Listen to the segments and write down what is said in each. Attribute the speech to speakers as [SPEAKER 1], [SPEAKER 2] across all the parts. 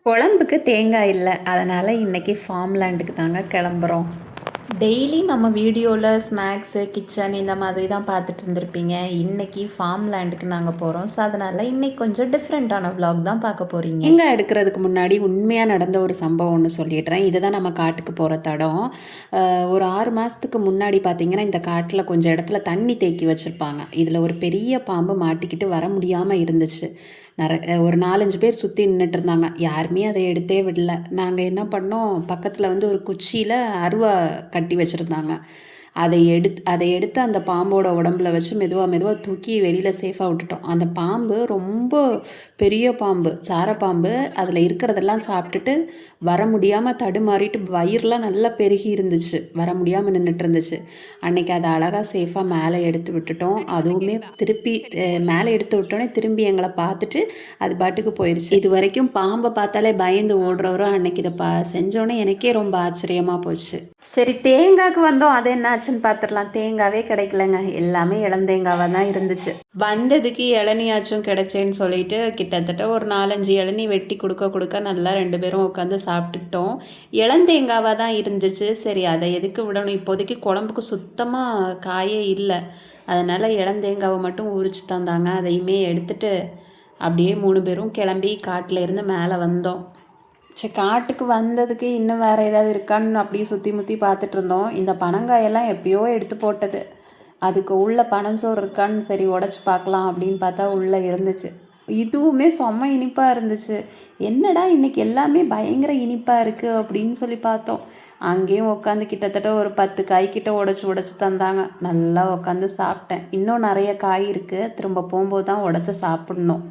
[SPEAKER 1] குழம்புக்கு தேங்காய் இல்ல. அதனால இன்னைக்கு ஃபார்ம் லேண்டுக்கு தாங்க கிளம்புறோம். டெய்லி நம்ம வீடியோவில் ஸ்நாக்ஸு, கிச்சன் இந்த மாதிரி தான் பார்த்துட்டு இருந்திருப்பீங்க. இன்னைக்கு ஃபார்ம் லேண்டுக்கு நாங்கள் போகிறோம். ஸோ அதனால் இன்னைக்கு கொஞ்சம் டிஃப்ரெண்ட்டான விலாக் தான் பார்க்க போகிறீங்க. இங்கே எடுக்கிறதுக்கு முன்னாடி உண்மையாக நடந்த ஒரு சம்பவம் ஒன்று சொல்லிடுறேன். இதுதான் நம்ம காட்டுக்கு போகிற தடம். ஒரு 6 மாதத்துக்கு முன்னாடி பார்த்திங்கன்னா இந்த காட்டில் கொஞ்சம் இடத்துல தண்ணி தேக்கி வச்சுருப்பாங்க. இதில் ஒரு பெரிய பாம்பு மாட்டிக்கிட்டு வர முடியாமல் இருந்துச்சு. ஒரு 4-5 பேர் சுற்றி நின்றுட்டு இருந்தாங்க. யாருமே அதை எடுத்தே விடல. நாங்கள் என்ன பண்ணோம், பக்கத்தில் வந்து ஒரு குச்சியில் அருவா கட்டி வச்சுருந்தாங்க. அதை எடுத்து அந்த பாம்போட உடம்புல வச்சு மெதுவாக தூக்கி வெளியில் சேஃபாக விட்டுட்டோம். அந்த பாம்பு ரொம்ப பெரிய பாம்பு, சாரப்பாம்பு. அதில் இருக்கிறதெல்லாம் சாப்பிட்டுட்டு வர முடியாமல் தடுமாறிட்டு வயிறுலாம் நல்லா பெருகி இருந்துச்சு. வர முடியாமல் நின்றுட்டு இருந்துச்சு. அன்றைக்கி அதை அழகாக சேஃபாக மேலே எடுத்து விட்டுட்டோம். அதுவுமே திருப்பி மேலே எடுத்து விட்டோன்னே திரும்பி எங்களை பார்த்துட்டு அது பாட்டுக்கு போயிடுச்சு. இது வரைக்கும் பாம்பை பார்த்தாலே பயந்து ஓடுறவரும் அன்னைக்கு இதை செஞ்சோன்னே எனக்கே ரொம்ப ஆச்சரியமாக போச்சு. சரி, தேங்காய்க்கு வந்தோம். அது என்னாச்சுன்னு பார்த்துடலாம். தேங்காவே கிடைக்கலங்க. எல்லாமே இளந்தேங்காவாக தான் இருந்துச்சு. வந்ததுக்கு இளநியாச்சும் கிடைச்சேன்னு சொல்லிட்டு கிட்டத்தட்ட ஒரு 4-5 இளநீ வெட்டி கொடுக்க நல்லா 2 பேரும் உட்காந்து சாப்பிட்டுட்டோம். இளந்தேங்காவாக தான் இருந்துச்சு. சரி, அதை எதுக்கு விடணும், இப்போதைக்கு குழம்புக்கு சுத்தமாக காயே இல்லை. அதனால் இளந்தேங்காவை மட்டும் உரிச்சு தந்தாங்க. அதையுமே எடுத்துகிட்டு அப்படியே 3 பேரும் கிளம்பி காட்டில் இருந்து மேலே வந்தோம். சரி, காட்டுக்கு வந்ததுக்கு இன்னும் வேறு ஏதாவது இருக்கான்னு அப்படியே சுற்றி முற்றி பார்த்துட்டு இருந்தோம். இந்த பனங்காயெல்லாம் எப்பயோ எடுத்து போட்டது. அதுக்கு உள்ள பனஞ்சோறு இருக்கான்னு சரி உடச்சி பார்க்கலாம் அப்படின்னு பார்த்தா உள்ளே இருந்துச்சு. இதுவுமே செம்ம இனிப்பாக இருந்துச்சு. என்னடா இன்றைக்கி எல்லாமே பயங்கர இனிப்பாக இருக்குது அப்படின்னு சொல்லி பார்த்தோம். அங்கேயும் உட்காந்து கிட்டத்தட்ட ஒரு 10 காய்கிட்ட உடச்சி தந்தாங்க. நல்லா உட்காந்து சாப்பிட்டேன். இன்னும் நிறைய காய் இருக்குது. திரும்ப போகும்போது தான் உடச்சி சாப்பிட்ணும்.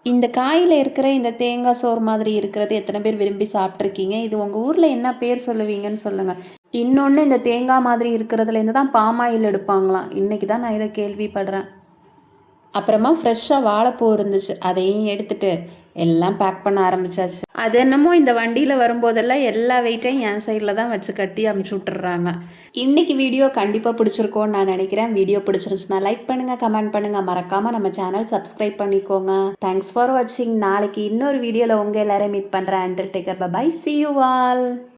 [SPEAKER 1] இந்த காயில் இருக்கிற இந்த தேங்காய் சோறு மாதிரி இருக்கிறது எத்தனை பேர் விரும்பி சாப்பிட்ருக்கீங்க? இது உங்கள் ஊரில் என்ன பேர் சொல்லுவீங்கன்னு சொல்லுங்கள். இன்னொன்று, இந்த தேங்காய் மாதிரி இருக்கிறதுலேருந்து தான் பாமாயில் எடுப்பாங்களாம். இன்றைக்கி தான் நான் இதை கேள்விப்படுறேன். அப்புறமா ஃப்ரெஷ்ஷாக வாழைப்பூ இருந்துச்சு. அதையும் எடுத்துகிட்டு எல்லாம் பேக் பண்ண ஆரம்பித்தாச்சு. அது என்னமோ இந்த வண்டியில் வரும்போதெல்லாம் எல்லா வெயிட்டையும் என் சைடில் தான் வச்சு கட்டி அமுச்சு விட்டுறாங்க. இன்றைக்கி வீடியோ கண்டிப்பாக பிடிச்சிருக்கோன்னு நான் நினைக்கிறேன். வீடியோ பிடிச்சிருந்துச்சுன்னா லைக் பண்ணுங்கள், கமெண்ட் பண்ணுங்கள். மறக்காமல் நம்ம சேனல் சப்ஸ்கிரைப் பண்ணிக்கோங்க. தேங்க்ஸ் ஃபார் வாட்சிங். நாளைக்கு இன்னொரு வீடியோவில் உங்கள் எல்லோரும் மீட் பண்ணுறேன். Until take care, bye, see you all.